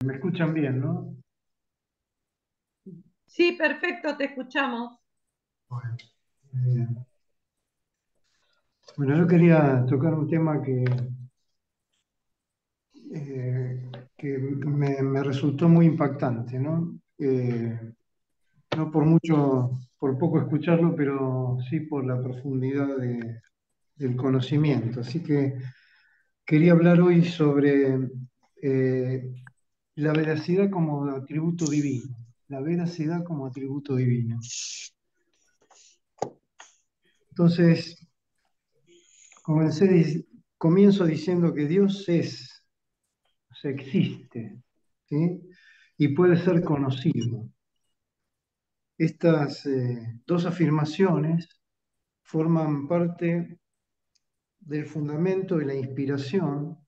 Me escuchan bien, ¿no? Sí, perfecto, te escuchamos. Bueno, bien. Bueno, yo quería tocar un tema eh, que me resultó muy impactante, ¿no? No por mucho, por poco escucharlo, pero sí por la profundidad del conocimiento. Así que quería hablar hoy sobre eh, la veracidad como atributo divino. La veracidad como atributo divino. Entonces, comencé, comienzo diciendo que Dios es, o sea, existe, ¿sí? Y puede ser conocido. Estas dos afirmaciones forman parte del fundamento de la inspiración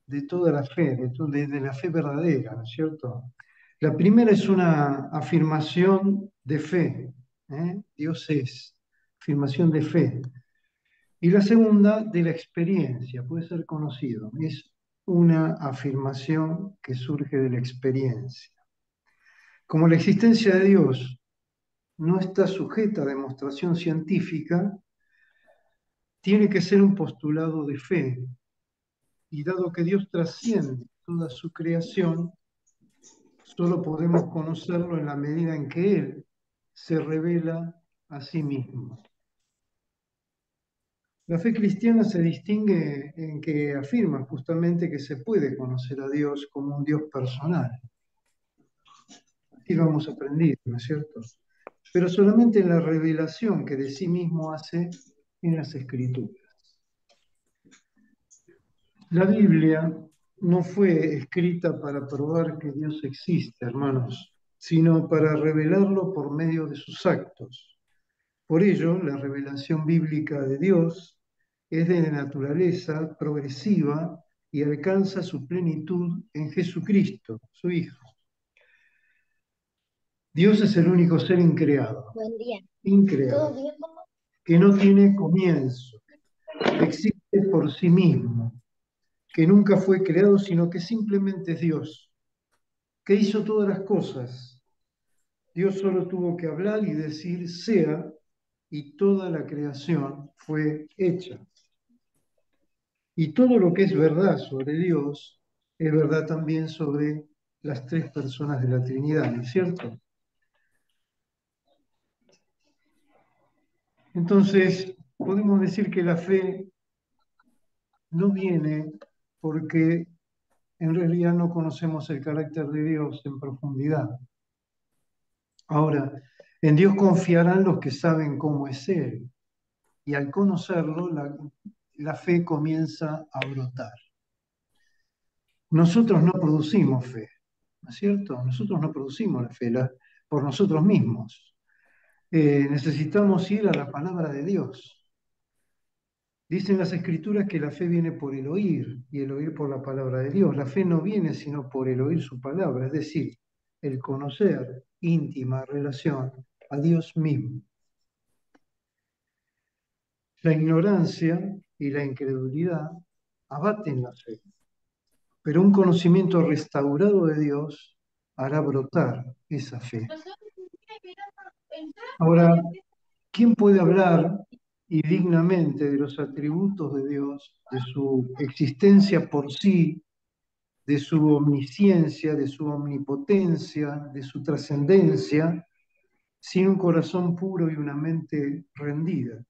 de toda la fe, de la fe verdadera, ¿no es cierto? La primera es una afirmación de fe, ¿eh? Dios es, afirmación de fe. Y la segunda, de la experiencia, puede ser conocido. Es una afirmación que surge de la experiencia. Como la existencia de Dios no está sujeta a demostración científica, tiene que ser un postulado de fe. Y dado que Dios trasciende toda su creación, solo podemos conocerlo en la medida en que Él se revela a sí mismo. La fe cristiana se distingue en que afirma justamente que se puede conocer a Dios como un Dios personal. Así lo hemos aprendido, ¿no es cierto? Pero solamente en la revelación que de sí mismo hace en las Escrituras. La Biblia no fue escrita para probar que Dios existe, hermanos, sino para revelarlo por medio de sus actos. Por ello, la revelación bíblica de Dios es de naturaleza progresiva y alcanza su plenitud en Jesucristo, su Hijo. Dios es el único ser increado, Buen día. ¿Todo increado, bien, mamá? que no tiene comienzo, que existe por sí mismo, que nunca fue creado, sino que simplemente es Dios, que hizo todas las cosas. Dios solo tuvo que hablar y decir sea, y toda la creación fue hecha. Y todo lo que es verdad sobre Dios es verdad también sobre las tres personas de la Trinidad, ¿no es cierto? Entonces, podemos decir que la fe no viene porque en realidad no conocemos el carácter de Dios en profundidad. Ahora, en Dios confiarán los que saben cómo es Él, y al conocerlo, la fe comienza a brotar. Nosotros no producimos fe, ¿no es cierto? Nosotros no producimos la fe por nosotros mismos. Necesitamos ir a la palabra de Dios. Dicen las escrituras que la fe viene por el oír y el oír por la palabra de Dios. La fe no viene sino por el oír su palabra, es decir, el conocer íntima relación a Dios mismo. La ignorancia y la incredulidad abaten la fe, pero un conocimiento restaurado de Dios hará brotar esa fe. Ahora, ¿quién puede hablar y dignamente de los atributos de Dios, de su existencia por sí, de su omnisciencia, de su omnipotencia, de su trascendencia, sin un corazón puro y una mente rendida?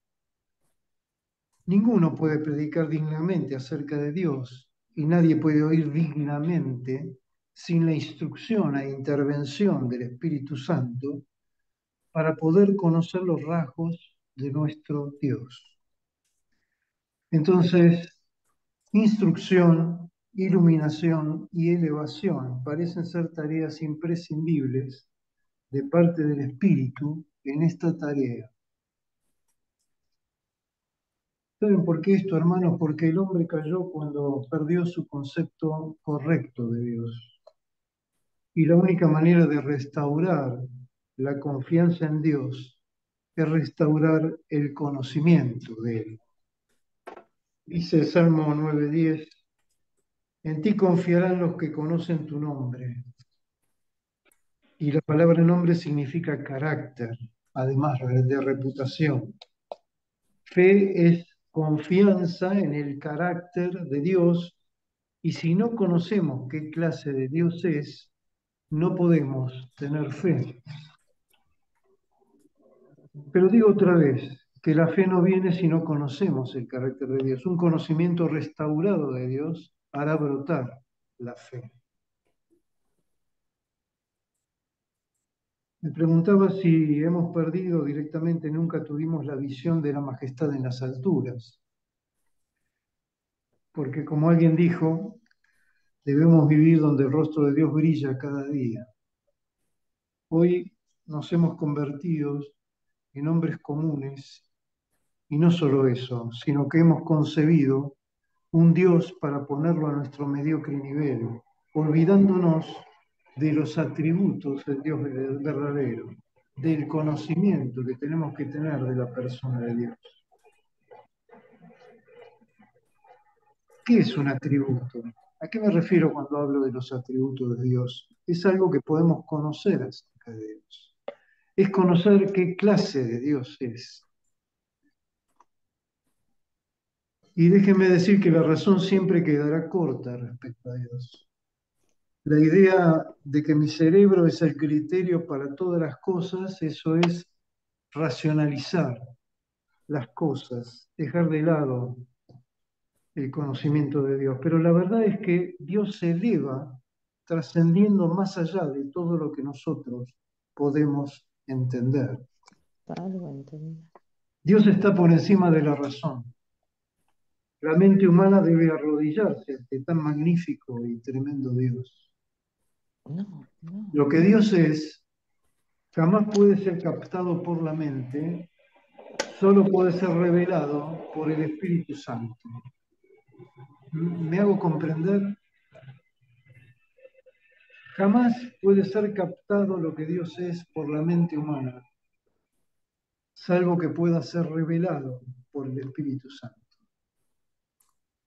Ninguno puede predicar dignamente acerca de Dios y nadie puede oír dignamente sin la instrucción e intervención del Espíritu Santo para poder conocer los rasgos de nuestro Dios. Entonces, instrucción, iluminación y elevación parecen ser tareas imprescindibles de parte del Espíritu en esta tarea. ¿Saben por qué esto, hermanos? Porque el hombre cayó cuando perdió su concepto correcto de Dios. Y la única manera de restaurar la confianza en Dios es restaurar el conocimiento de Él. Dice el Salmo 9:10, En ti confiarán los que conocen tu nombre. Y la palabra nombre significa carácter, además de reputación. Fe es confianza en el carácter de Dios, y si no conocemos qué clase de Dios es, no podemos tener fe. Pero digo otra vez, que la fe no viene si no conocemos el carácter de Dios. Un conocimiento restaurado de Dios hará brotar la fe. Me preguntaba si hemos perdido directamente, nunca tuvimos la visión de la majestad en las alturas, porque como alguien dijo, debemos vivir donde el rostro de Dios brilla cada día. Hoy nos hemos convertido en hombres comunes, y no solo eso, sino que hemos concebido un Dios para ponerlo a nuestro mediocre nivel, olvidándonos de los atributos del Dios verdadero, del conocimiento que tenemos que tener de la persona de Dios. ¿Qué es un atributo? ¿A qué me refiero cuando hablo de los atributos de Dios? Es algo que podemos conocer acerca de Dios. Es conocer qué clase de Dios es. Y déjenme decir que la razón siempre quedará corta respecto a Dios. La idea de que mi cerebro es el criterio para todas las cosas, eso es racionalizar las cosas, dejar de lado el conocimiento de Dios. Pero la verdad es que Dios se eleva trascendiendo más allá de todo lo que nosotros podemos entender. Algo entendí. Dios está por encima de la razón. La mente humana debe arrodillarse ante tan magnífico y tremendo Dios. No, no. Lo que Dios es jamás puede ser captado por la mente, solo puede ser revelado por el Espíritu Santo. ¿Me hago comprender? Jamás puede ser captado lo que Dios es por la mente humana, salvo que pueda ser revelado por el Espíritu Santo.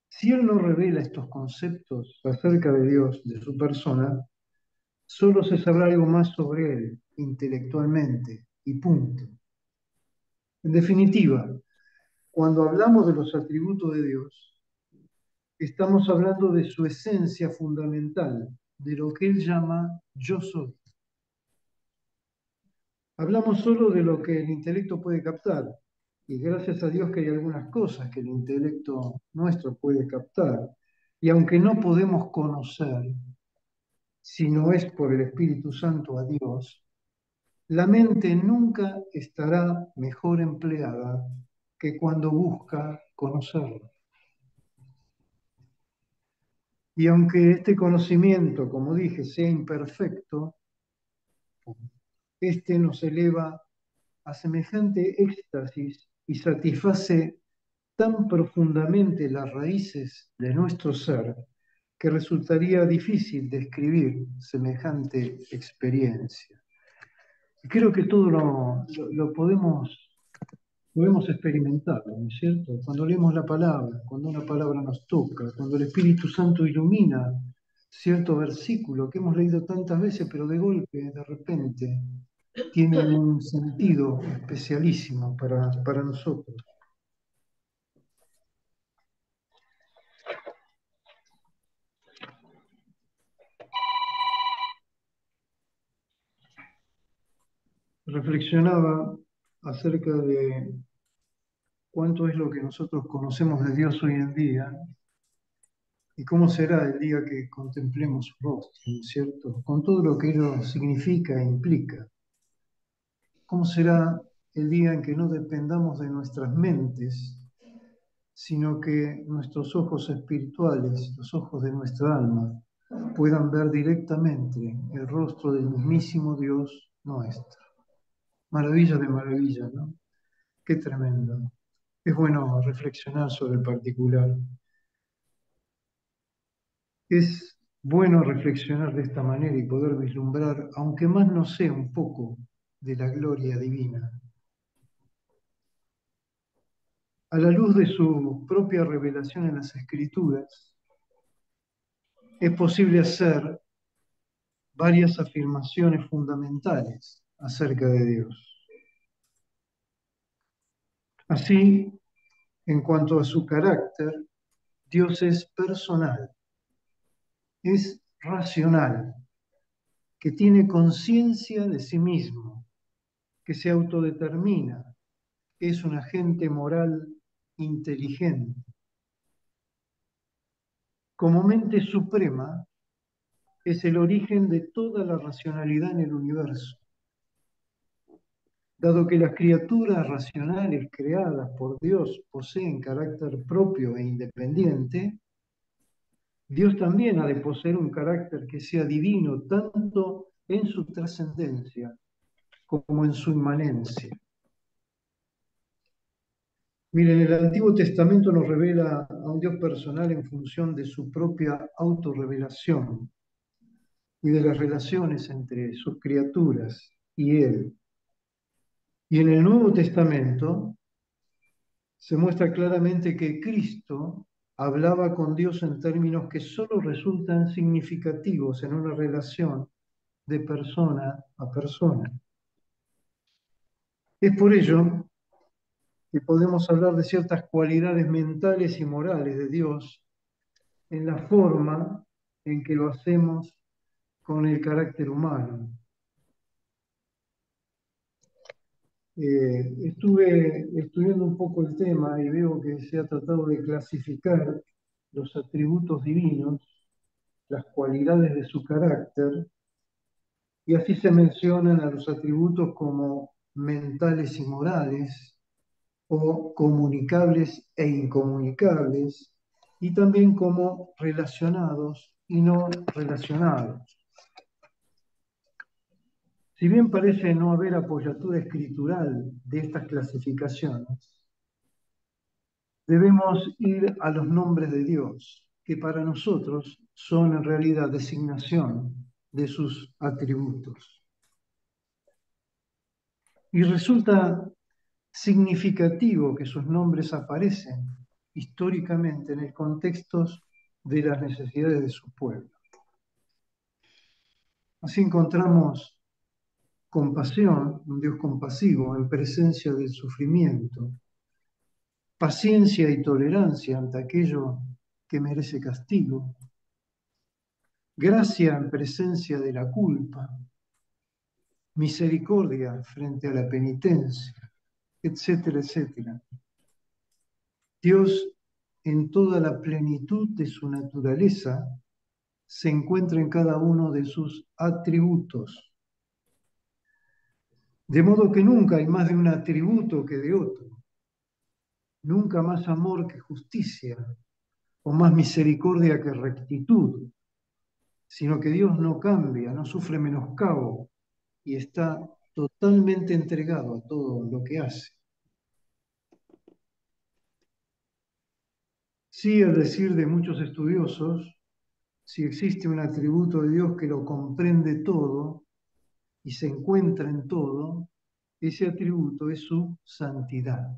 Si Él no revela estos conceptos acerca de Dios, de su persona, solo se sabrá algo más sobre Él, intelectualmente, y punto. En definitiva, cuando hablamos de los atributos de Dios, estamos hablando de su esencia fundamental, de lo que Él llama yo soy. Hablamos solo de lo que el intelecto puede captar, y gracias a Dios que hay algunas cosas que el intelecto nuestro puede captar. Y aunque no podemos conocer, si no es por el Espíritu Santo a Dios, la mente nunca estará mejor empleada que cuando busca conocerlo. Y aunque este conocimiento, como dije, sea imperfecto, este nos eleva a semejante éxtasis y satisface tan profundamente las raíces de nuestro ser que resultaría difícil describir semejante experiencia. Y creo que todo lo podemos experimentarlo, ¿no es cierto? Cuando leemos la palabra, cuando una palabra nos toca, cuando el Espíritu Santo ilumina cierto versículo que hemos leído tantas veces, pero de golpe, de repente, tiene un sentido especialísimo para nosotros. Reflexionaba acerca de cuánto es lo que nosotros conocemos de Dios hoy en día y cómo será el día que contemplemos su rostro, ¿no es cierto? Con todo lo que ello significa e implica. ¿Cómo será el día en que no dependamos de nuestras mentes, sino que nuestros ojos espirituales, los ojos de nuestra alma, puedan ver directamente el rostro del mismísimo Dios nuestro? Maravilla de maravillas, ¿no? Qué tremendo. Es bueno reflexionar sobre el particular. Es bueno reflexionar de esta manera y poder vislumbrar, aunque más no sea un poco, de la gloria divina. A la luz de su propia revelación en las Escrituras, es posible hacer varias afirmaciones fundamentales acerca de Dios. Así, en cuanto a su carácter, Dios es personal, es racional, que tiene conciencia de sí mismo, que se autodetermina, es un agente moral inteligente. Como mente suprema, es el origen de toda la racionalidad en el universo. Dado que las criaturas racionales creadas por Dios poseen carácter propio e independiente, Dios también ha de poseer un carácter que sea divino tanto en su trascendencia como en su inmanencia. Miren, el Antiguo Testamento nos revela a un Dios personal en función de su propia autorrevelación y de las relaciones entre sus criaturas y Él. Y en el Nuevo Testamento se muestra claramente que Cristo hablaba con Dios en términos que solo resultan significativos en una relación de persona a persona. Es por ello que podemos hablar de ciertas cualidades mentales y morales de Dios en la forma en que lo hacemos con el carácter humano. Estuve estudiando un poco el tema y veo que se ha tratado de clasificar los atributos divinos, las cualidades de su carácter, y así se mencionan a los atributos como mentales y morales, o comunicables e incomunicables, y también como relacionados y no relacionados. Si bien parece no haber apoyatura escritural de estas clasificaciones, debemos ir a los nombres de Dios, que para nosotros son en realidad designación de sus atributos. Y resulta significativo que sus nombres aparecen históricamente en el contexto de las necesidades de su pueblo. Así encontramos compasión, un Dios compasivo en presencia del sufrimiento, paciencia y tolerancia ante aquello que merece castigo, gracia en presencia de la culpa, misericordia frente a la penitencia, etcétera, etcétera. Dios, en toda la plenitud de su naturaleza, se encuentra en cada uno de sus atributos. De modo que nunca hay más de un atributo que de otro. Nunca más amor que justicia, o más misericordia que rectitud, sino que Dios no cambia, no sufre menoscabo y está totalmente entregado a todo lo que hace. Sí, al decir de muchos estudiosos, si existe un atributo de Dios que lo comprende todo y se encuentra en todo, ese atributo es su santidad,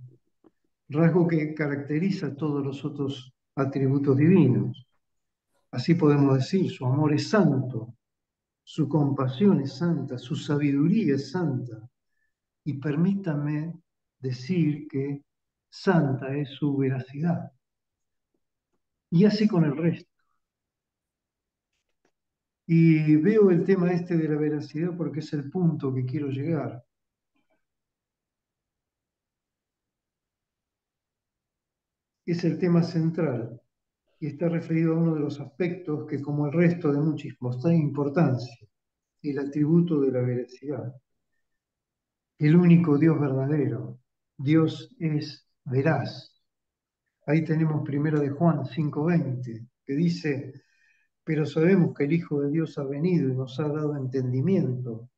rasgo que caracteriza todos los otros atributos divinos. Así podemos decir, su amor es santo, su compasión es santa, su sabiduría es santa. Y permítanme decir que santa es su veracidad. Y así con el resto. Y veo el tema este de la veracidad porque es el punto que quiero llegar. Es el tema central y está referido a uno de los aspectos que, como el resto de muchísimos, tiene importancia, el atributo de la veracidad. El único Dios verdadero. Dios es veraz. Ahí tenemos 1 de Juan 5:20, que dice: pero sabemos que el Hijo de Dios ha venido y nos ha dado entendimiento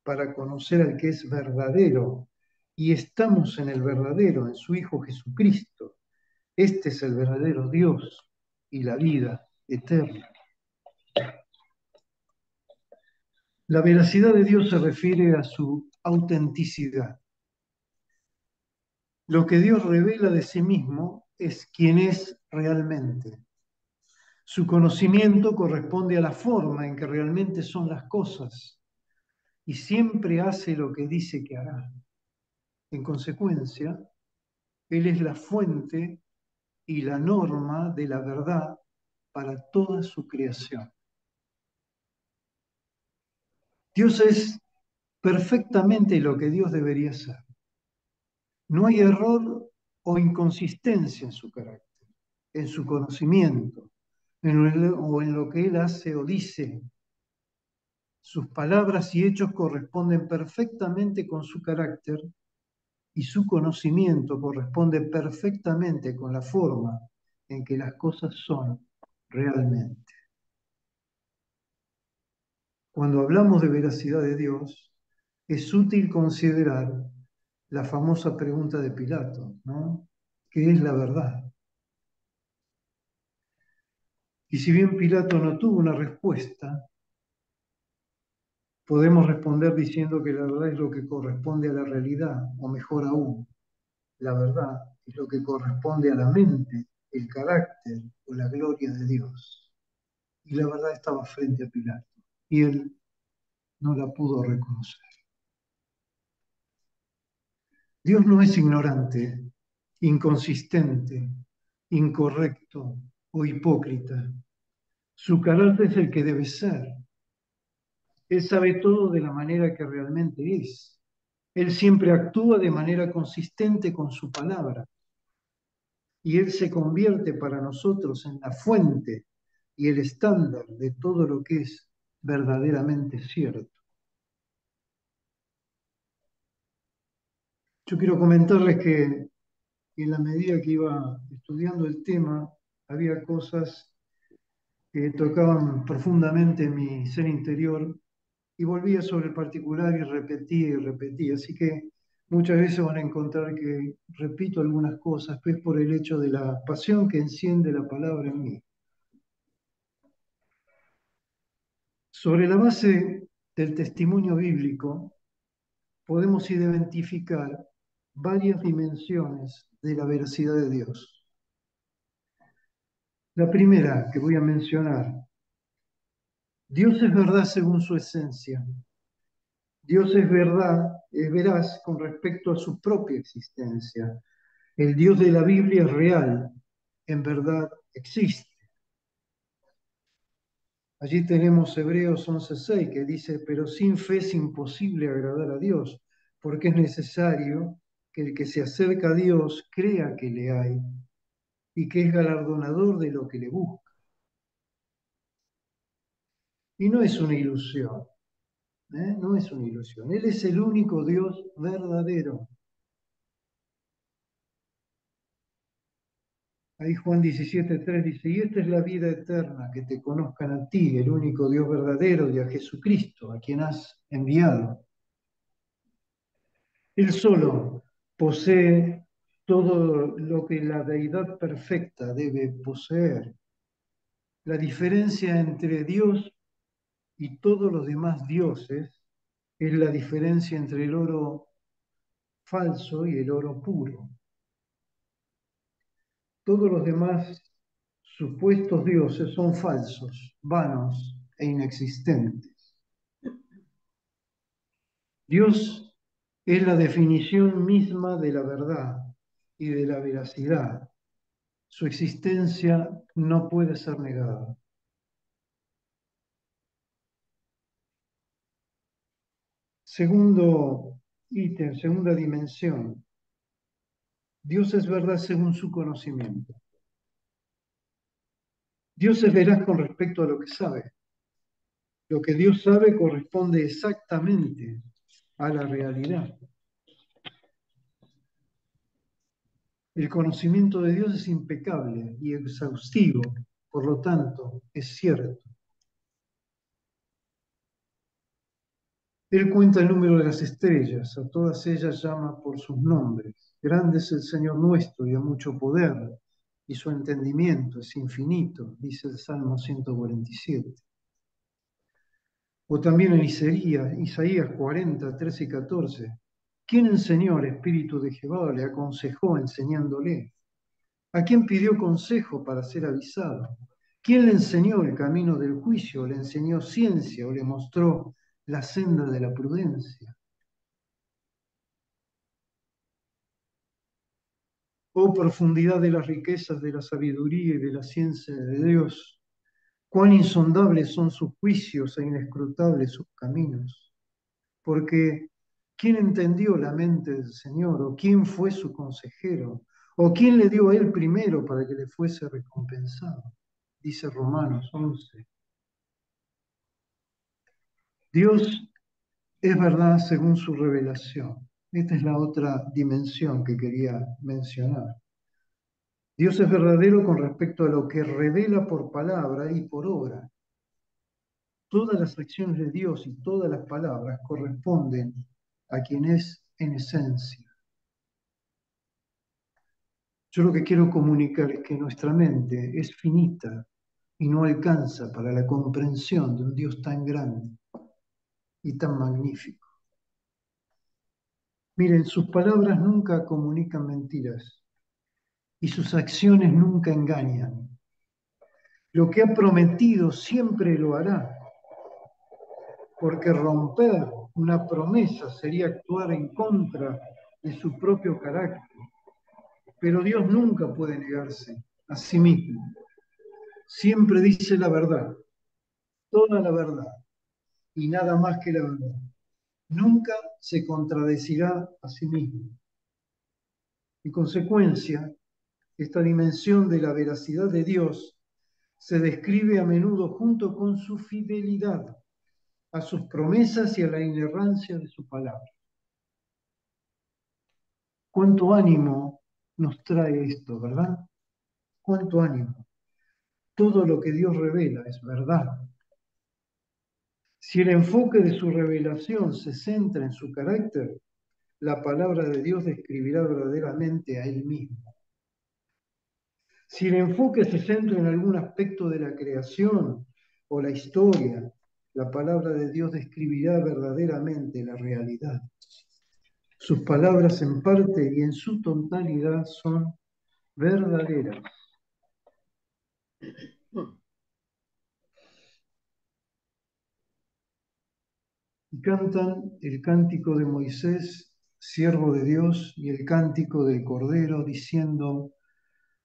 para conocer al que es verdadero, y estamos en el verdadero, en su Hijo Jesucristo. Este es el verdadero Dios y la vida eterna. La veracidad de Dios se refiere a su autenticidad. Lo que Dios revela de sí mismo es quien es realmente. Su conocimiento corresponde a la forma en que realmente son las cosas y siempre hace lo que dice que hará. En consecuencia, Él es la fuente y la norma de la verdad para toda su creación. Dios es perfectamente lo que Dios debería ser. No hay error o inconsistencia en su carácter, en su conocimiento, o en lo que Él hace o dice. Sus palabras y hechos corresponden perfectamente con su carácter y su conocimiento corresponde perfectamente con la forma en que las cosas son realmente. Cuando hablamos de veracidad de Dios, es útil considerar la famosa pregunta de Pilato, ¿no? ¿Qué es la verdad? Y si bien Pilato no tuvo una respuesta, podemos responder diciendo que la verdad es lo que corresponde a la realidad, o mejor aún, la verdad es lo que corresponde a la mente, el carácter o la gloria de Dios. Y la verdad estaba frente a Pilato, y él no la pudo reconocer. Dios no es ignorante, inconsistente, incorrecto o hipócrita. Su carácter es el que debe ser. Él sabe todo de la manera que realmente es. Él siempre actúa de manera consistente con su palabra. Y Él se convierte para nosotros en la fuente y el estándar de todo lo que es verdaderamente cierto. Yo quiero comentarles que en la medida que iba estudiando el tema, había cosas que tocaban profundamente mi ser interior y volvía sobre el particular y repetía y repetía. Así que muchas veces van a encontrar que repito algunas cosas, pero es por el hecho de la pasión que enciende la palabra en mí. Sobre la base del testimonio bíblico, podemos identificar varias dimensiones de la veracidad de Dios. La primera que voy a mencionar, Dios es verdad según su esencia. Dios es verdad, es veraz con respecto a su propia existencia. El Dios de la Biblia es real, en verdad existe. Allí tenemos Hebreos 11:6 que dice, pero sin fe es imposible agradar a Dios, porque es necesario que el que se acerca a Dios crea que le hay y que es galardonador de lo que le busca. Y no es una ilusión, no es una ilusión. Él es el único Dios verdadero. Ahí Juan 17:3 dice, y esta es la vida eterna, que te conozcan a ti, el único Dios verdadero, y a Jesucristo, a quien has enviado. Él solo posee todo lo que la deidad perfecta debe poseer. La diferencia entre Dios y todos los demás dioses es la diferencia entre el oro falso y el oro puro. Todos los demás supuestos dioses son falsos, vanos e inexistentes. Dios es la definición misma de la verdad y de la veracidad. Su existencia no puede ser negada. Segundo ítem, segunda dimensión. Dios es verdad según su conocimiento. Dios es veraz con respecto a lo que sabe. Lo que Dios sabe corresponde exactamente a la realidad. El conocimiento de Dios es impecable y exhaustivo, por lo tanto, es cierto. Él cuenta el número de las estrellas, a todas ellas llama por sus nombres. Grande es el Señor nuestro y a mucho poder, y su entendimiento es infinito, dice el Salmo 147. O también en Isaías 40, 13 y 14. ¿Quién enseñó al Espíritu de Jehová? Le aconsejó enseñándole. ¿A quién pidió consejo para ser avisado? ¿Quién le enseñó el camino del juicio? ¿Le enseñó ciencia o le mostró la senda de la prudencia? Oh profundidad de las riquezas de la sabiduría y de la ciencia de Dios, cuán insondables son sus juicios e inescrutables sus caminos. Porque ¿quién entendió la mente del Señor? ¿O quién fue su consejero? ¿O quién le dio a él primero para que le fuese recompensado? Dice Romanos 11. Dios es verdad según su revelación. Esta es la otra dimensión que quería mencionar. Dios es verdadero con respecto a lo que revela por palabra y por obra. Todas las acciones de Dios y todas las palabras corresponden a quien es en esencia. Yo lo que quiero comunicar es que nuestra mente es finita y no alcanza para la comprensión de un Dios tan grande y tan magnífico. Miren, sus palabras nunca comunican mentiras y sus acciones nunca engañan. Lo que ha prometido siempre lo hará, porque romper una promesa sería actuar en contra de su propio carácter. Pero Dios nunca puede negarse a sí mismo. Siempre dice la verdad, toda la verdad y nada más que la verdad. Nunca se contradecirá a sí mismo. En consecuencia, esta dimensión de la veracidad de Dios se describe a menudo junto con su fidelidad a sus promesas y a la inerrancia de su palabra. ¿Cuánto ánimo nos trae esto, verdad? ¿Cuánto ánimo? Todo lo que Dios revela es verdad. Si el enfoque de su revelación se centra en su carácter, la palabra de Dios describirá verdaderamente a Él mismo. Si el enfoque se centra en algún aspecto de la creación o la historia, la palabra de Dios describirá verdaderamente la realidad. Sus palabras en parte y en su totalidad son verdaderas. Y cantan el cántico de Moisés, siervo de Dios, y el cántico del Cordero, diciendo: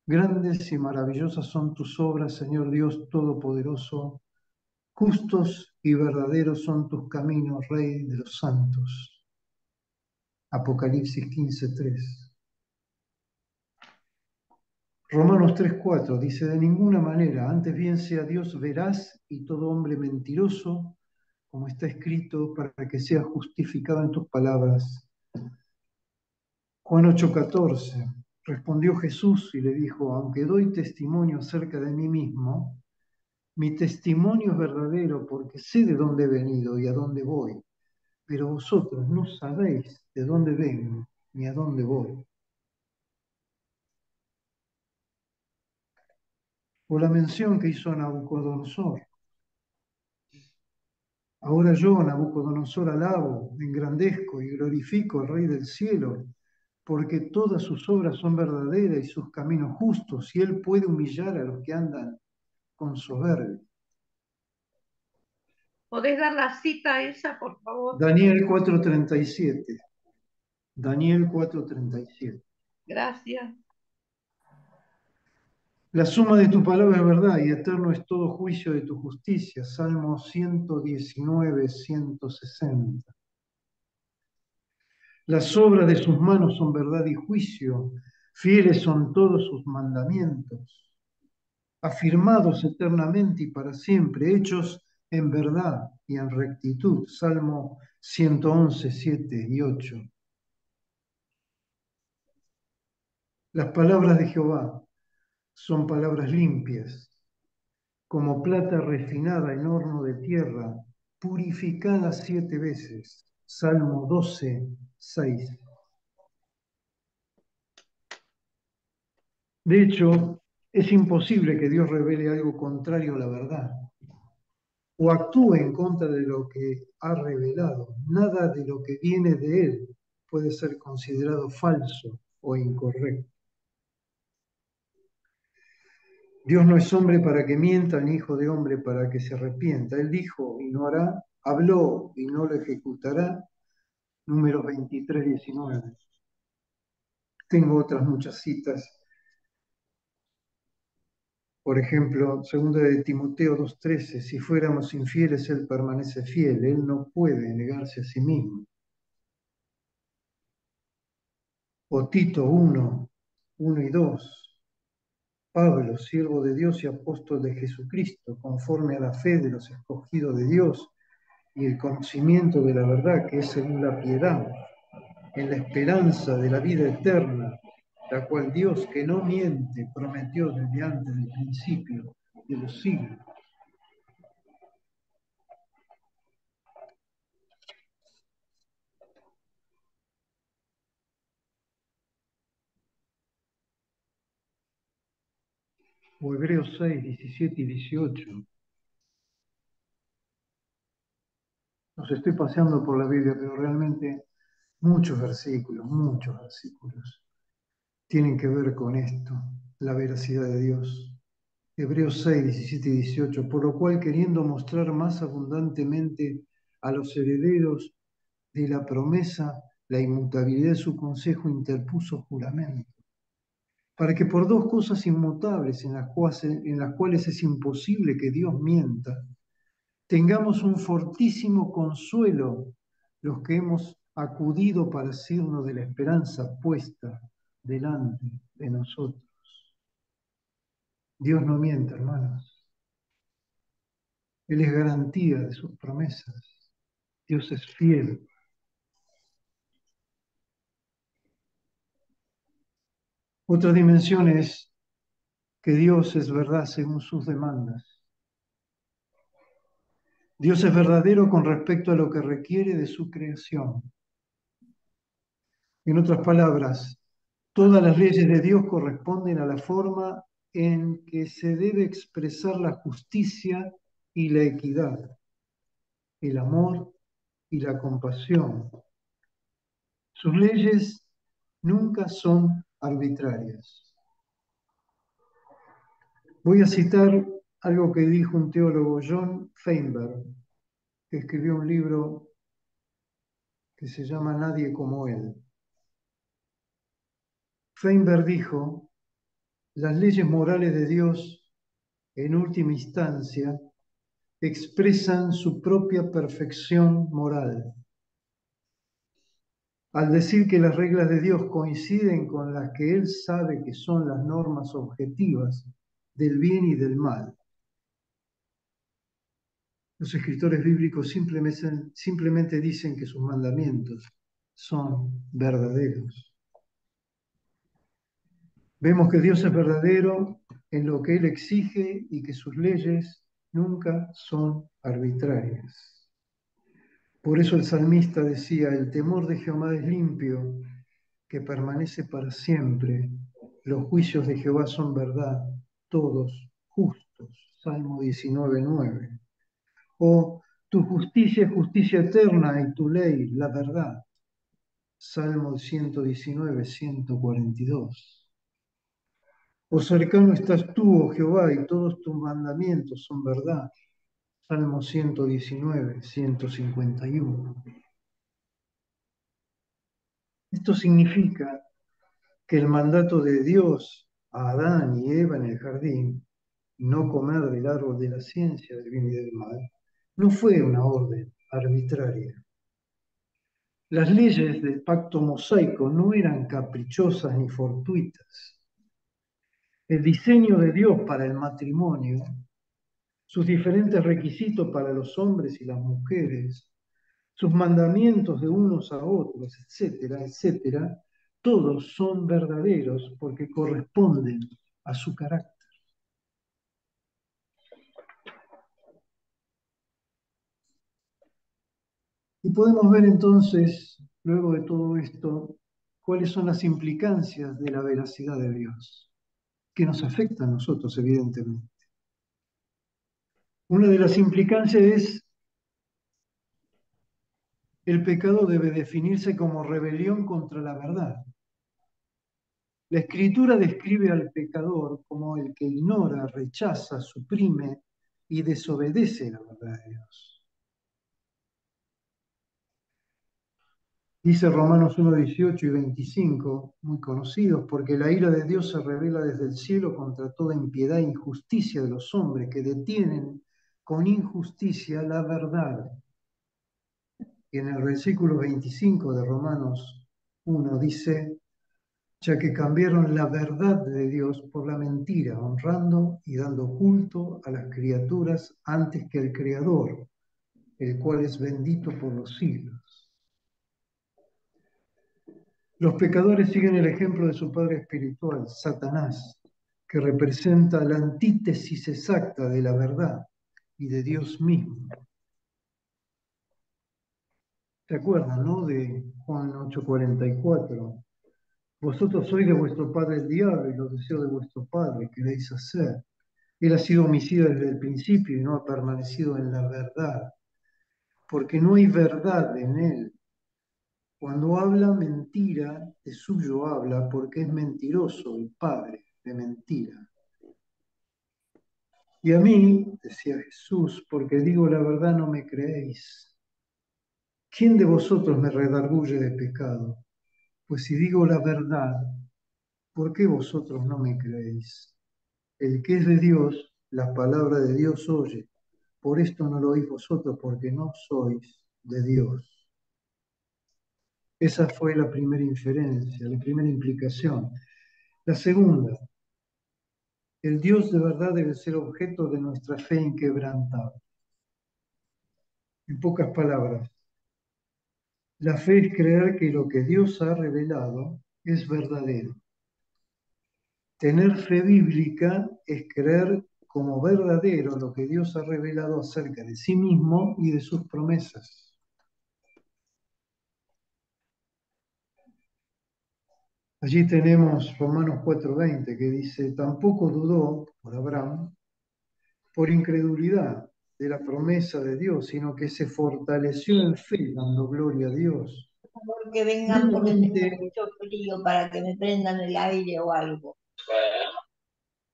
grandes y maravillosas son tus obras, Señor Dios Todopoderoso. Justos y verdaderos son tus caminos, Rey de los santos. Apocalipsis 15:3. Romanos 3:4 dice: de ninguna manera, antes bien sea Dios veraz y todo hombre mentiroso, como está escrito, para que sea justificado en tus palabras. Juan 8:14. Respondió Jesús y le dijo: aunque doy testimonio acerca de mí mismo, mi testimonio es verdadero porque sé de dónde he venido y a dónde voy, pero vosotros no sabéis de dónde vengo ni a dónde voy. O la mención que hizo Nabucodonosor. Ahora yo, Nabucodonosor, alabo, engrandezco y glorifico al Rey del cielo, porque todas sus obras son verdaderas y sus caminos justos, y él puede humillar a los que andan con soberbia. ¿Podés dar la cita esa, por favor? Daniel 4:37. Daniel 4:37. Gracias. La suma de tu palabra es verdad y eterno es todo juicio de tu justicia. Salmo 119:160. Las obras de sus manos son verdad y juicio. Fieles son todos sus mandamientos. Afirmados eternamente y para siempre, hechos en verdad y en rectitud. Salmo 111:7 y 8. Las palabras de Jehová son palabras limpias, como plata refinada en horno de tierra, purificada 7 veces. Salmo 12:6. De hecho, es imposible que Dios revele algo contrario a la verdad o actúe en contra de lo que ha revelado. Nada de lo que viene de Él puede ser considerado falso o incorrecto. Dios no es hombre para que mienta, ni hijo de hombre para que se arrepienta. Él dijo y no hará, habló y no lo ejecutará. Números 23, 19. Tengo otras muchas citas. Por ejemplo, 2 de Timoteo 2:13, si fuéramos infieles, Él permanece fiel, Él no puede negarse a sí mismo. O Tito 1, 1 y 2, Pablo, siervo de Dios y apóstol de Jesucristo, conforme a la fe de los escogidos de Dios y el conocimiento de la verdad que es según la piedad, en la esperanza de la vida eterna, la cual Dios, que no miente, prometió desde antes del principio de los siglos. O Hebreos 6, 17 y 18. Nos estoy paseando por la Biblia, pero realmente muchos versículos tienen que ver con esto, la veracidad de Dios. Hebreos 6, 17 y 18, por lo cual queriendo mostrar más abundantemente a los herederos de la promesa la inmutabilidad de su consejo, interpuso juramento, para que por dos cosas inmutables en las cuales es imposible que Dios mienta, tengamos un fortísimo consuelo los que hemos acudido para asirnos de la esperanza puesta delante de nosotros. Dios no miente, hermanos. Él es garantía de sus promesas. Dios es fiel. Otra dimensión es que Dios es verdad según sus demandas. Dios es verdadero con respecto a lo que requiere de su creación. En otras palabras, todas las leyes de Dios corresponden a la forma en que se debe expresar la justicia y la equidad, el amor y la compasión. Sus leyes nunca son arbitrarias. Voy a citar algo que dijo un teólogo, John Feinberg, que escribió un libro que se llama Nadie como él. Feinberg dijo, las leyes morales de Dios, en última instancia, expresan su propia perfección moral. Al decir que las reglas de Dios coinciden con las que Él sabe que son las normas objetivas del bien y del mal, los escritores bíblicos simplemente dicen que sus mandamientos son verdaderos. Vemos que Dios es verdadero en lo que Él exige y que sus leyes nunca son arbitrarias. Por eso el salmista decía, el temor de Jehová es limpio, que permanece para siempre. Los juicios de Jehová son verdad, todos justos. Salmo 19:9. O tu justicia es justicia eterna y tu ley la verdad. Salmo 119, 142. O cercano estás tú, oh Jehová, y todos tus mandamientos son verdad. Salmo 119, 151. Esto significa que el mandato de Dios a Adán y Eva en el jardín, no comer del árbol de la ciencia del bien y del mal, no fue una orden arbitraria. Las leyes del pacto mosaico no eran caprichosas ni fortuitas. El diseño de Dios para el matrimonio, sus diferentes requisitos para los hombres y las mujeres, sus mandamientos de unos a otros, etcétera, etcétera, todos son verdaderos porque corresponden a su carácter. Y podemos ver entonces, luego de todo esto, cuáles son las implicancias de la veracidad de Dios, que nos afecta a nosotros, evidentemente. Una de las implicancias es el pecado debe definirse como rebelión contra la verdad. La Escritura describe al pecador como el que ignora, rechaza, suprime y desobedece la verdad de Dios. Dice Romanos 1, 18 y 25, muy conocidos, porque la ira de Dios se revela desde el cielo contra toda impiedad e injusticia de los hombres que detienen con injusticia la verdad. Y en el versículo 25 de Romanos 1 dice, ya que cambiaron la verdad de Dios por la mentira, honrando y dando culto a las criaturas antes que al Creador, el cual es bendito por los siglos. Los pecadores siguen el ejemplo de su padre espiritual, Satanás, que representa la antítesis exacta de la verdad y de Dios mismo. ¿Se acuerdan, no? De Juan 8:44. Vosotros sois de vuestro padre el diablo y los deseos de vuestro padre queréis hacer. Él ha sido homicida desde el principio y no ha permanecido en la verdad, porque no hay verdad en él. Cuando habla mentira, de suyo habla, porque es mentiroso, el padre de mentira. Y a mí, decía Jesús, porque digo la verdad no me creéis. ¿Quién de vosotros me redarguye de pecado? Pues si digo la verdad, ¿por qué vosotros no me creéis? El que es de Dios, la palabra de Dios oye. Por esto no lo oís vosotros, porque no sois de Dios. Esa fue la primera inferencia, la primera implicación. La segunda, el Dios de verdad debe ser objeto de nuestra fe inquebrantable. En pocas palabras, la fe es creer que lo que Dios ha revelado es verdadero. Tener fe bíblica es creer como verdadero lo que Dios ha revelado acerca de sí mismo y de sus promesas. Allí tenemos Romanos 4:20 que dice, tampoco dudó por Abraham, por incredulidad de la promesa de Dios, sino que se fortaleció en fe, dando gloria a Dios. Que vengan porque tengo mucho frío para que me prendan el aire o algo.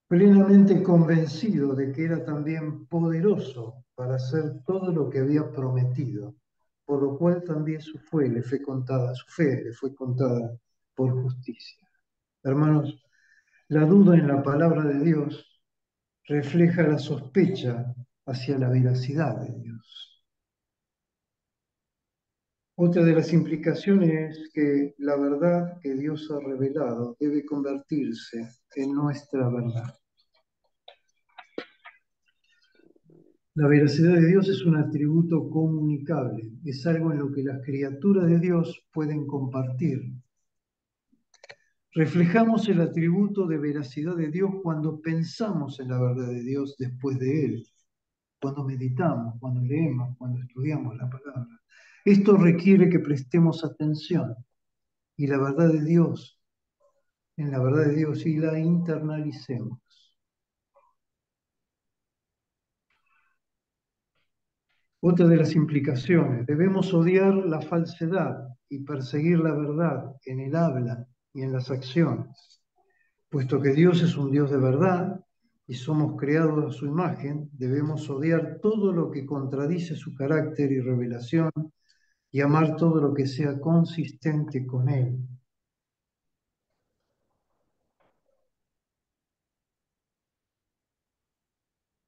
Plenamente convencido de que era también poderoso para hacer todo lo que había prometido, por lo cual también su fe le fue contada por justicia. Hermanos, la duda en la palabra de Dios refleja la sospecha hacia la veracidad de Dios. Otra de las implicaciones es que la verdad que Dios ha revelado debe convertirse en nuestra verdad. La veracidad de Dios es un atributo comunicable, es algo en lo que las criaturas de Dios pueden compartir. Reflejamos el atributo de veracidad de Dios cuando pensamos en la verdad de Dios después de Él, cuando meditamos, cuando leemos, cuando estudiamos la palabra. Esto requiere que prestemos atención y la verdad de Dios, en la verdad de Dios y la internalicemos. Otra de las implicaciones, debemos odiar la falsedad y perseguir la verdad en el habla y en las acciones. Puesto que Dios es un Dios de verdad y somos creados a su imagen, debemos odiar todo lo que contradice su carácter y revelación y amar todo lo que sea consistente con Él.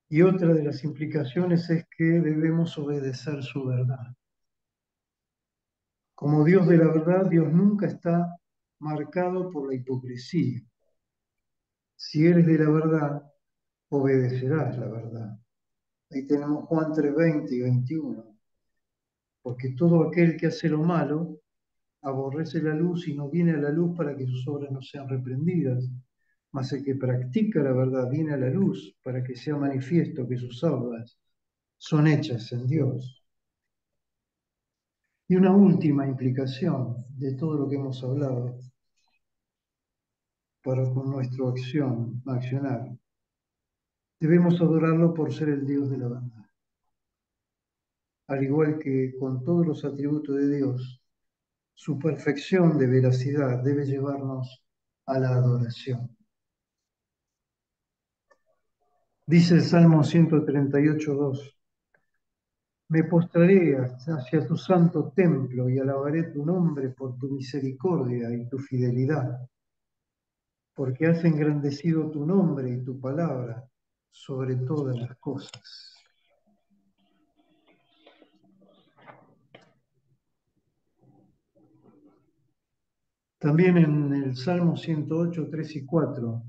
Y otra de las implicaciones es que debemos obedecer su verdad. Como Dios de la verdad, Dios nunca está marcado por la hipocresía. Si eres de la verdad, obedecerás la verdad. Ahí tenemos Juan 3:20 y 21. Porque todo aquel que hace lo malo aborrece la luz y no viene a la luz para que sus obras no sean reprendidas. Mas el que practica la verdad viene a la luz para que sea manifiesto que sus obras son hechas en Dios. Y una última implicación de todo lo que hemos hablado para con nuestro accionar. Debemos adorarlo por ser el Dios de la verdad. Al igual que con todos los atributos de Dios, su perfección de veracidad debe llevarnos a la adoración. Dice el Salmo 138:2: Me postraré hacia tu santo templo y alabaré tu nombre por tu misericordia y tu fidelidad, porque has engrandecido tu nombre y tu palabra sobre todas las cosas. También en el Salmo 108:3 y 4: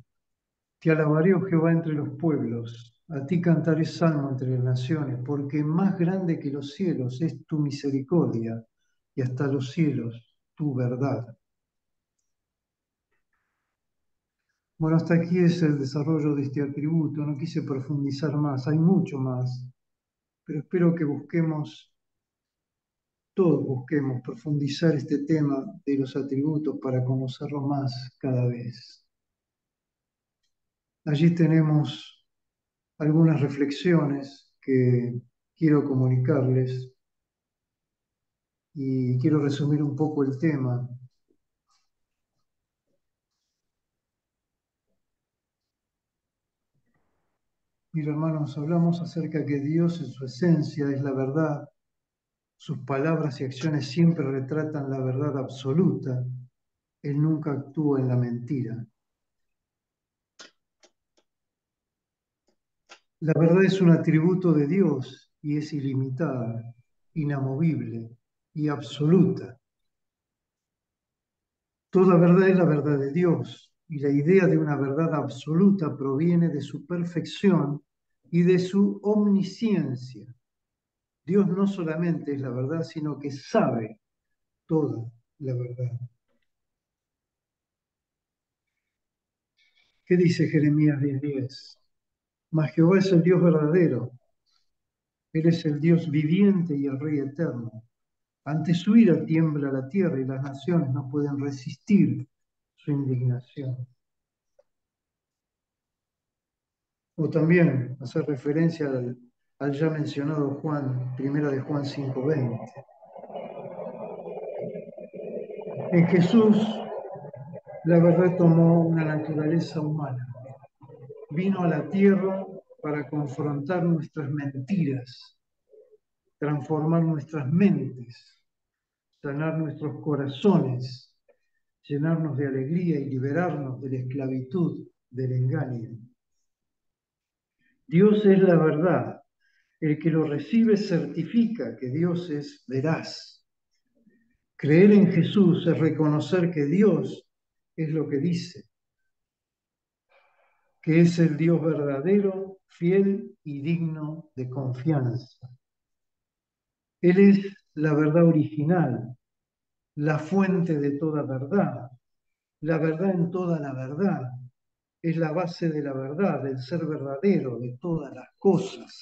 Te alabaré, oh Jehová, entre los pueblos, a ti cantaré salmo entre las naciones, porque más grande que los cielos es tu misericordia, y hasta los cielos tu verdad. Bueno, hasta aquí es el desarrollo de este atributo, no quise profundizar más, hay mucho más, pero espero que todos busquemos profundizar este tema de los atributos para conocerlo más cada vez. Allí tenemos algunas reflexiones que quiero comunicarles y quiero resumir un poco el tema. Mira, hermanos, hablamos acerca de que Dios en su esencia es la verdad. Sus palabras y acciones siempre retratan la verdad absoluta. Él nunca actúa en la mentira. La verdad es un atributo de Dios y es ilimitada, inamovible y absoluta. Toda verdad es la verdad de Dios y la idea de una verdad absoluta proviene de su perfección y de su omnisciencia. Dios no solamente es la verdad, sino que sabe toda la verdad. ¿Qué dice Jeremías 10:10? Mas Jehová es el Dios verdadero. Él es el Dios viviente y el Rey eterno. Ante su ira tiembla la tierra y las naciones no pueden resistir su indignación. O también hacer referencia al ya mencionado Juan, primera de Juan 5:20. En Jesús, la verdad tomó una naturaleza humana. Vino a la tierra para confrontar nuestras mentiras, transformar nuestras mentes, sanar nuestros corazones, llenarnos de alegría y liberarnos de la esclavitud del engaño. Dios es la verdad. El que lo recibe certifica que Dios es veraz. Creer en Jesús es reconocer que Dios es lo que dice, que es el Dios verdadero, fiel y digno de confianza. Él es la verdad original, la fuente de toda verdad, la verdad en toda la verdad. Es la base de la verdad, del ser verdadero, de todas las cosas.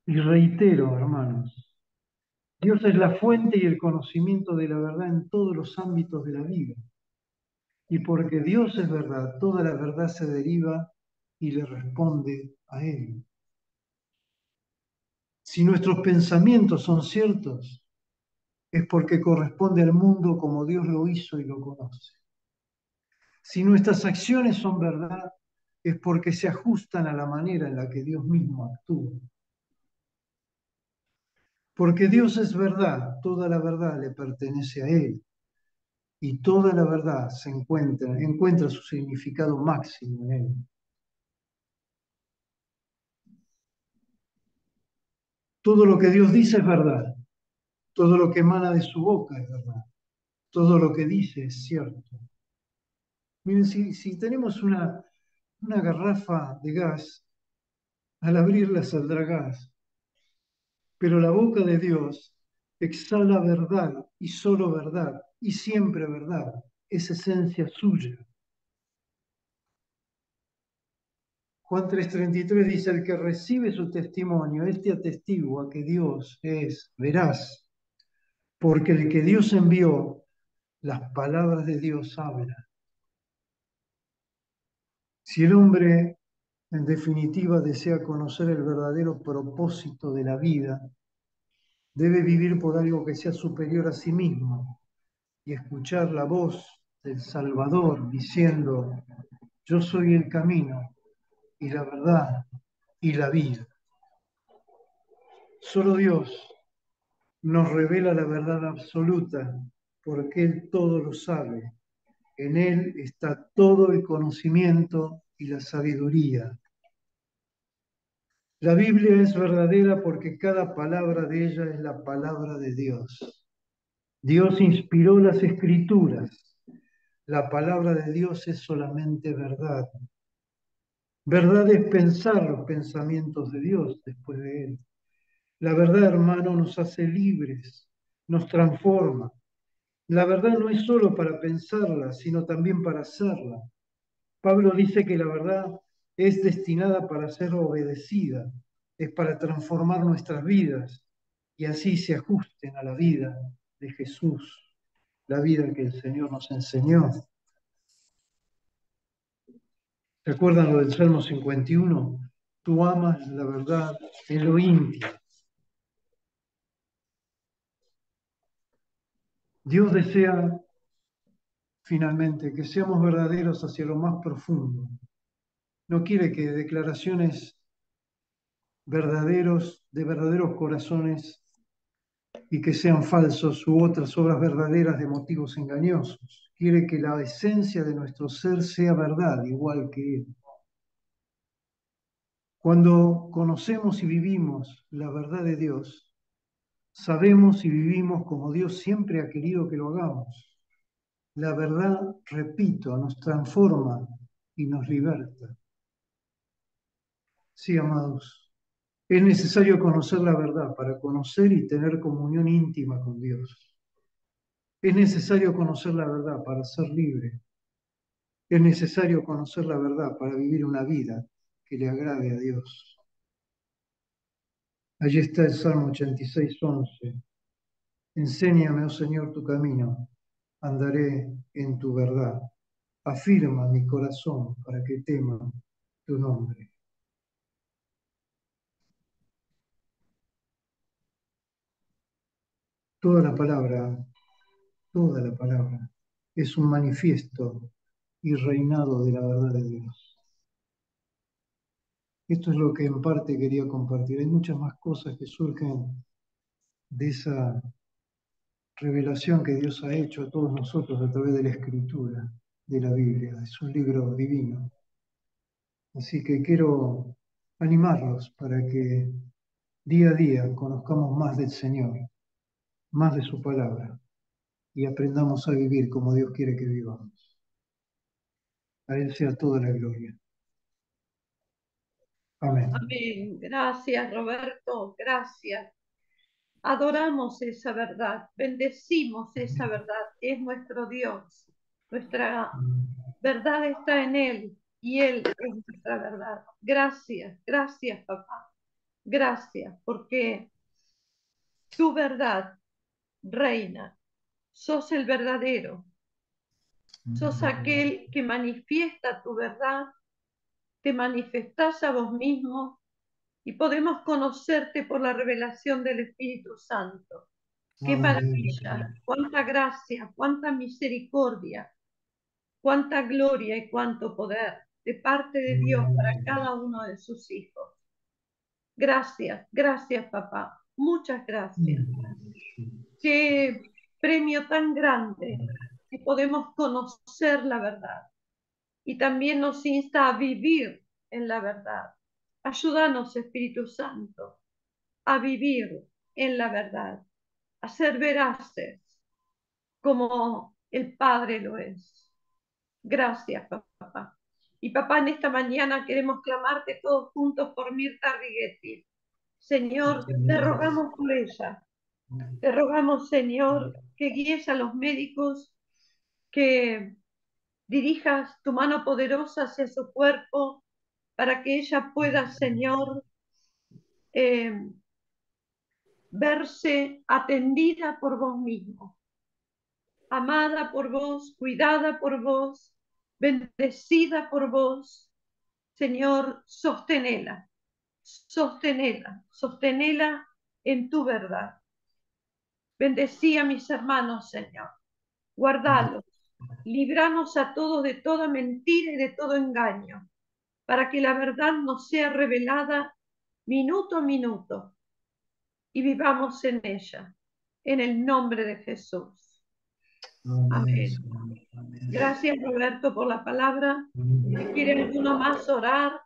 Y reitero, hermanos, Dios es la fuente y el conocimiento de la verdad en todos los ámbitos de la vida. Y porque Dios es verdad, toda la verdad se deriva y le responde a Él. Si nuestros pensamientos son ciertos, es porque corresponde al mundo como Dios lo hizo y lo conoce. Si nuestras acciones son verdad, es porque se ajustan a la manera en la que Dios mismo actúa. Porque Dios es verdad, toda la verdad le pertenece a Él. Y toda la verdad encuentra su significado máximo en Él. Todo lo que Dios dice es verdad. Todo lo que emana de su boca es verdad. Todo lo que dice es cierto. Miren, si tenemos una garrafa de gas, al abrirla saldrá gas. Pero la boca de Dios exhala verdad y solo verdad y siempre verdad. Es esencia suya. Juan 3:33 dice: el que recibe su testimonio, este atestigua que Dios es veraz, porque el que Dios envió, las palabras de Dios habla. Si el hombre, en definitiva, desea conocer el verdadero propósito de la vida, Debe vivir por algo que sea superior a sí mismo y escuchar la voz del Salvador diciendo, yo soy el camino y la verdad y la vida. Solo Dios nos revela la verdad absoluta porque Él todo lo sabe. En Él está todo el conocimiento y la sabiduría. La Biblia es verdadera porque cada palabra de ella es la palabra de Dios. Dios inspiró las Escrituras. La palabra de Dios es solamente verdad. Verdad es pensar los pensamientos de Dios después de Él. La verdad, hermano, nos hace libres, nos transforma. La verdad no es solo para pensarla, sino también para hacerla. Pablo dice que la verdad es destinada para ser obedecida, es para transformar nuestras vidas y así se ajusten a la vida de Jesús, la vida que el Señor nos enseñó. ¿Recuerdan lo del Salmo 51? Tú amas la verdad en lo íntimo. Dios desea finalmente que seamos verdaderos hacia lo más profundo. No quiere que declaraciones de verdaderos corazones y que sean falsos u otras obras verdaderas de motivos engañosos. Quiere que la esencia de nuestro ser sea verdad, igual que Él. Cuando conocemos y vivimos la verdad de Dios, sabemos y vivimos como Dios siempre ha querido que lo hagamos. La verdad, repito, nos transforma y nos liberta. Sí, amados, es necesario conocer la verdad para conocer y tener comunión íntima con Dios. Es necesario conocer la verdad para ser libre. Es necesario conocer la verdad para vivir una vida que le agrade a Dios. Allí está el Salmo 86:11. Enséñame, oh Señor, tu camino, andaré en tu verdad. Afirma mi corazón para que tema tu nombre. Toda la palabra es un manifiesto y reinado de la verdad de Dios. Esto es lo que en parte quería compartir. Hay muchas más cosas que surgen de esa revelación que Dios ha hecho a todos nosotros a través de la Escritura, de la Biblia. Es un libro divino. Así que quiero animarlos para que día a día conozcamos más del Señor, más de su palabra y aprendamos a vivir como Dios quiere que vivamos. A Él sea toda la gloria. Amén. Amén. Gracias, Roberto. Gracias. Adoramos esa verdad. Bendecimos esa verdad. Es nuestro Dios. Nuestra verdad está en Él y Él es nuestra verdad. Gracias. Gracias, papá. Gracias, porque tu verdad reina. Sos el verdadero. Sos aquel que manifiesta tu verdad. Te manifestás a vos mismo y podemos conocerte por la revelación del Espíritu Santo. ¡Qué maravilla! ¡Cuánta gracia! ¡Cuánta misericordia! ¡Cuánta gloria y cuánto poder de parte de Dios para cada uno de sus hijos! Gracias, gracias, papá. Muchas gracias. Qué premio tan grande que podemos conocer la verdad. Y también nos insta a vivir en la verdad. Ayúdanos, Espíritu Santo, a vivir en la verdad, a ser veraces como el Padre lo es. Gracias, papá. Y papá, en esta mañana queremos clamarte todos juntos por Mirta Righetti. Señor, te rogamos por ella. Te rogamos, Señor, que guíes a los médicos, que dirijas tu mano poderosa hacia su cuerpo para que ella pueda, Señor, eh, verse atendida por vos mismo, amada por vos, cuidada por vos, bendecida por vos. Señor, sostenela, sostenela, sostenela en tu verdad. Bendecí a mis hermanos, Señor. Guardalos. Libranos a todos de toda mentira y de todo engaño, para que la verdad nos sea revelada minuto a minuto y vivamos en ella. En el nombre de Jesús. Amén. Gracias, Roberto, por la palabra. Si quiere alguno más orar,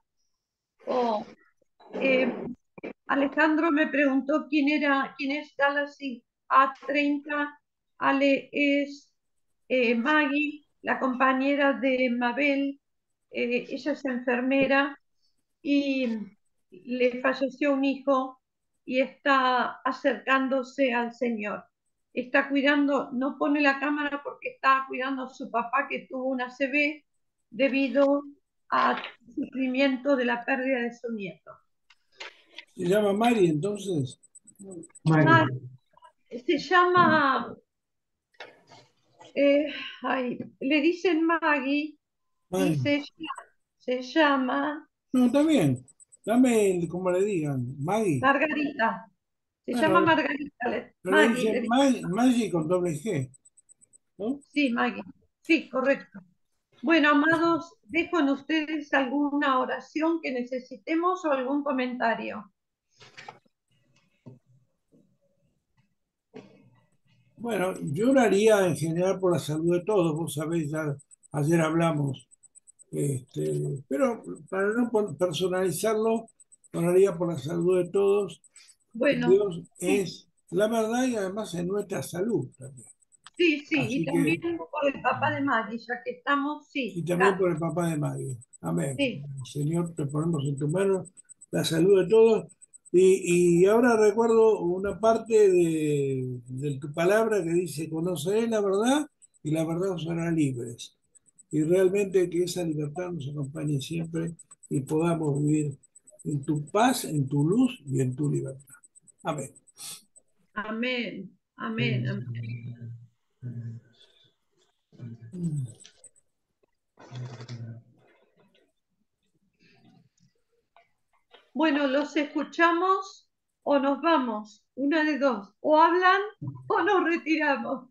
o Alejandro me preguntó quién es Galaxy A30. Ale es Maggie, la compañera de Mabel. Ella es enfermera y le falleció un hijo y está acercándose al Señor. Está cuidando, no pone la cámara porque está cuidando a su papá que tuvo una ACV debido al sufrimiento de la pérdida de su nieto. ¿Se llama Mari entonces? Ah, se llama, le dicen Maggie y se llama No, está bien. Dame como le digan. Maggie. Margarita. Se Bueno, llama Margarita. pero le Maggie, dicen Maggie con doble G, ¿no? Sí, Maggie. Sí, correcto. Bueno, amados, dejo en ustedes alguna oración que necesitemos o algún comentario. Bueno, yo oraría en general por la salud de todos. Vos sabéis, ya ayer hablamos. Pero para no personalizarlo, oraría por la salud de todos. Bueno, Dios sí, es la verdad y además es nuestra salud también. sí, y Así también que, por el papá de Maggie, ya que estamos, sí, y también por el papá de Maggie. Amén. sí. Señor, te ponemos en tu mano la salud de todos. Y ahora recuerdo una parte de tu palabra que dice, conoceré la verdad y la verdad os hará libres. Y realmente que esa libertad nos acompañe siempre y podamos vivir en tu paz, en tu luz y en tu libertad. Amén. Amén, amén, amén. Bueno, los escuchamos o nos vamos, una de dos, o hablan o nos retiramos.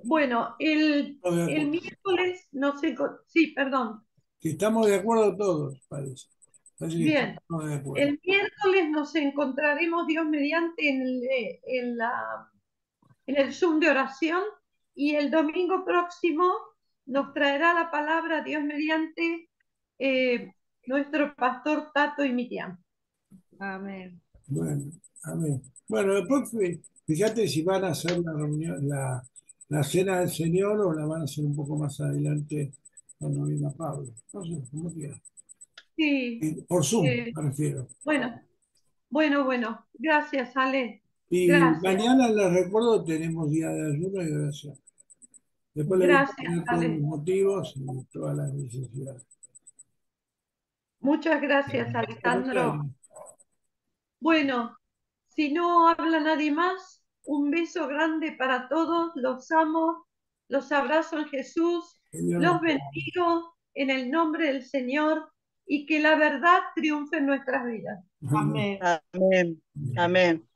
Bueno, el miércoles no sé, sí, perdón. Que estamos de acuerdo todos, parece. Parece que Bien, estamos de acuerdo. el miércoles nos encontraremos, Dios mediante, en el Zoom de oración, y el domingo próximo nos traerá la palabra, Dios mediante, nuestro pastor Tato y Miriam. Amén. Bueno, amén. Bueno, después fíjate si van a hacer la reunión, la cena del Señor o la van a hacer un poco más adelante cuando venga Pablo. No sé, como quieras. Sí. Por Zoom, me refiero. Bueno. Gracias, Ale. Y Gracias. mañana les recuerdo, tenemos día de ayuno y oración. Después le voy a Gracias, poner todos Ale. los motivos y todas las necesidades. Muchas gracias, Alejandro. Bueno, si no habla nadie más, un beso grande para todos. Los amo, los abrazo en Jesús, los bendigo en el nombre del Señor y que la verdad triunfe en nuestras vidas. Amén. Amén. Amén.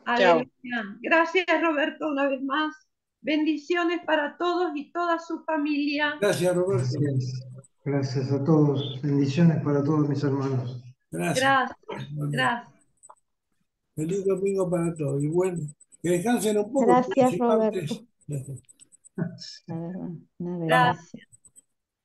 Chao. Aleluya. Gracias, Roberto, una vez más. Bendiciones para todos y toda su familia. Gracias, Roberto. Gracias a todos. Bendiciones para todos mis hermanos. Gracias. Gracias. Feliz domingo para todos. Y bueno, que descansen un poco. Gracias, todos y partes. Roberto. La verdad, una Gracias.